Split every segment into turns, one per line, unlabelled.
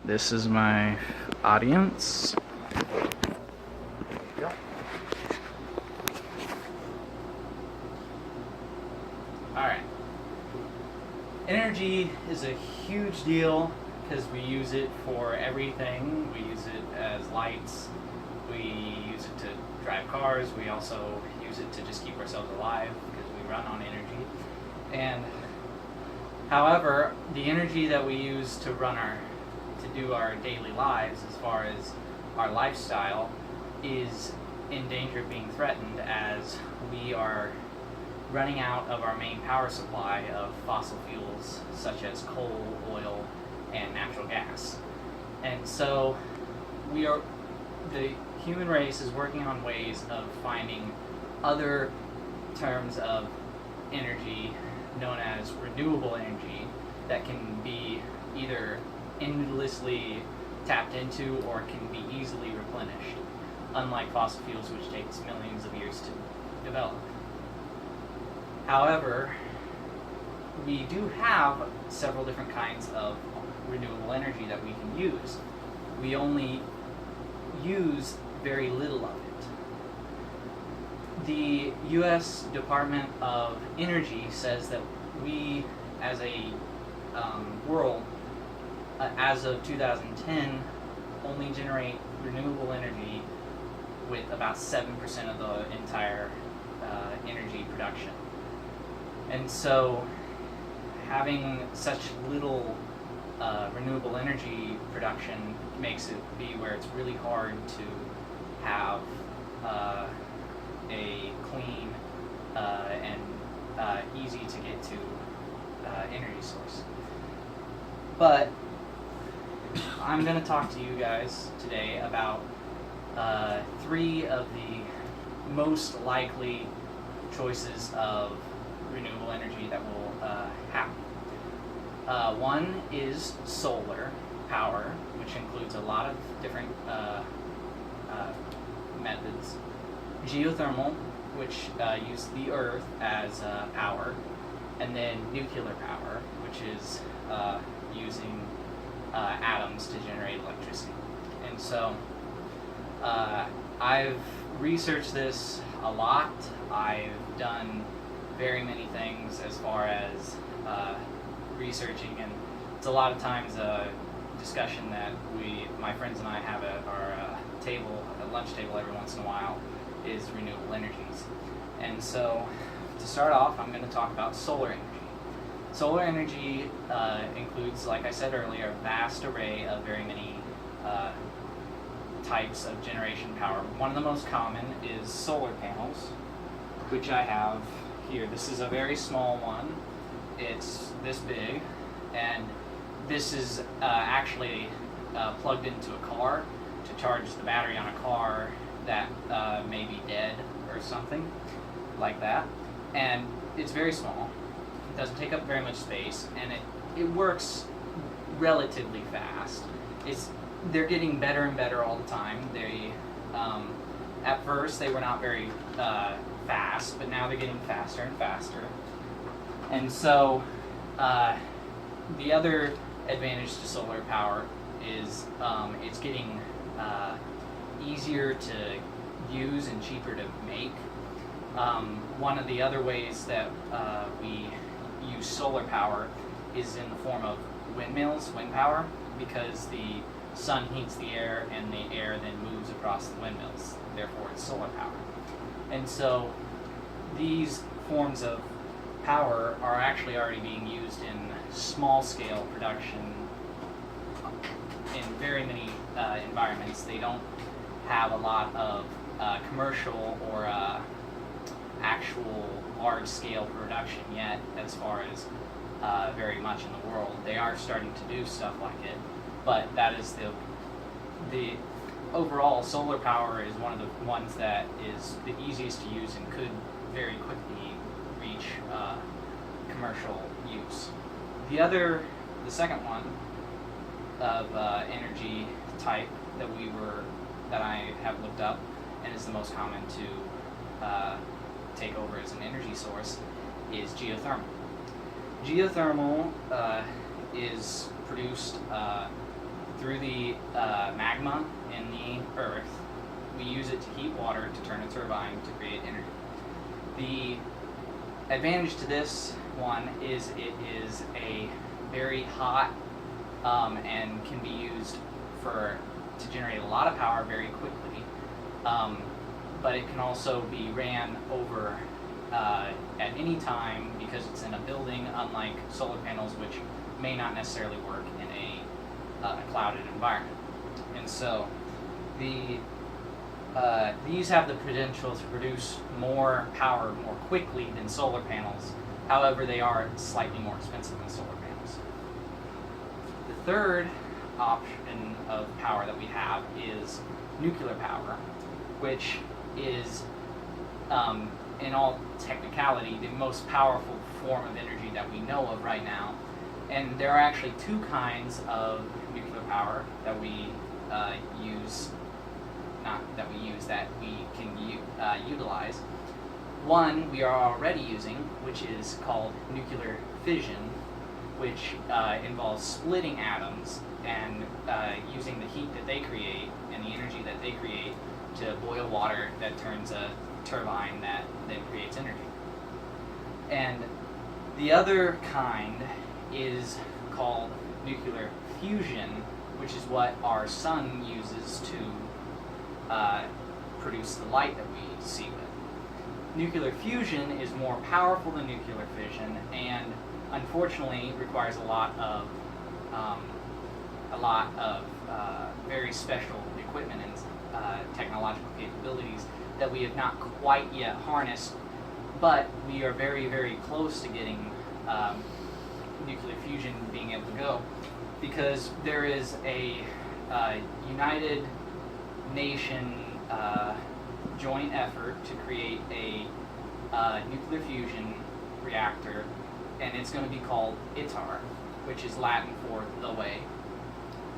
This is my audience. Alright. Energy is a huge deal because we use it for everything. We use it as lights. We use it to drive cars. We also use it to just keep ourselves alive because we run on energy. And however, the energy that we use to do our daily lives, as far as our lifestyle, is in danger of being threatened as we are running out of our main power supply of fossil fuels such as coal, oil, and natural gas. And so the human race is working on ways of finding other terms of energy known as renewable energy that can be either endlessly tapped into or can be easily replenished, unlike fossil fuels, which takes millions of years to develop. However, we do have several different kinds of renewable energy that we can use. We only use very little of it. The U.S. Department of Energy says that we, as a world, as of 2010, only generate renewable energy with about 7% of the entire energy production. And so having such little renewable energy production makes it be where it's really hard to have a clean and easy to get to energy source. But I'm going to talk to you guys today about 3 of the most likely choices of renewable energy that will happen. One is solar power, which includes a lot of different methods. Geothermal, which uses the earth as power. And then nuclear power, which is using atoms to generate electricity. And so I've researched this a lot. I've done very many things as far as researching, and it's a lot of times a discussion that my friends and I have at our lunch table every once in a while, is renewable energies. And so to start off, I'm going to talk about solar energy. Solar energy includes, like I said earlier, a vast array of very many types of generation power. One of the most common is solar panels, which I have here. This is a very small one. It's this big, and this is actually plugged into a car to charge the battery on a car that may be dead or something like that. And it's very small. It doesn't take up very much space, and it works relatively fast. They're getting better and better all the time. At first they were not very fast, but now they're getting faster and faster. And so the other advantage to solar power is it's getting easier to use and cheaper to make. One of the other ways that we use solar power is in the form of windmills, wind power, because the sun heats the air and the air then moves across the windmills. Therefore, it's solar power. And so these forms of power are actually already being used in small-scale production in very many environments. They don't have a lot of commercial or actual large-scale production yet, as far as very much in the world. They are starting to do stuff like it, but that is the overall solar power is one of the ones that is the easiest to use and could very quickly reach commercial use. The second one of energy type that I have looked up and is the most common to take over as an energy source is geothermal. Geothermal is produced through the magma in the earth. We use it to heat water to turn a turbine to create energy. The advantage to this one is it is a very hot and can be used to generate a lot of power very quickly, but it can also be ran over at any time because it's in a building, unlike solar panels, which may not necessarily work in a clouded environment. And so these have the potential to produce more power more quickly than solar panels. However, they are slightly more expensive than solar panels. The third option of power that we have is nuclear power, which is, in all technicality, the most powerful form of energy that we know of right now. And there are actually two kinds of nuclear power that we that we can utilize. One we are already using, which is called nuclear fission, which involves splitting atoms and using the heat that they create and the energy that they create to boil water that turns a turbine that then creates energy. And the other kind is called nuclear fusion, which is what our sun uses to produce the light that we see with. Nuclear fusion is more powerful than nuclear fission, and unfortunately requires a lot of very special equipment and technological capabilities that we have not quite yet harnessed, but we are very, very close to getting nuclear fusion being able to go, because there is a United Nation joint effort to create a nuclear fusion reactor, and it's going to be called ITAR, which is Latin for the way.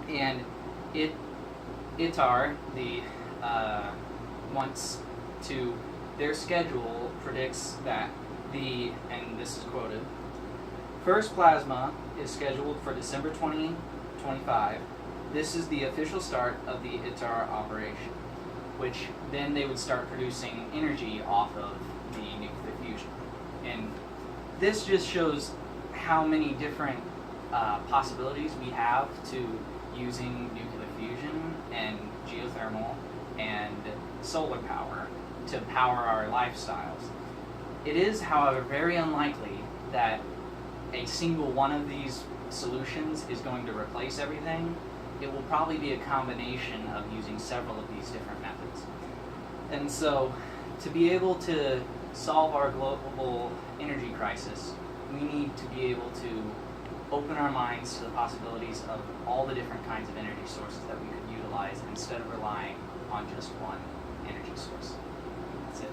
And ITAR, their schedule predicts that and this is quoted, first plasma is scheduled for December 2025. This is the official start of the ITAR operation, which then they would start producing energy off of the nuclear fusion. And this just shows how many different possibilities we have to using nuclear fusion and geothermal and solar power to power our lifestyles. It is, however, very unlikely that a single one of these solutions is going to replace everything. It will probably be a combination of using several of these different methods. And so, to be able to solve our global energy crisis, we need to be able to open our minds to the possibilities of all the different kinds of energy sources that we could utilize instead of relying on just one energy source. That's it.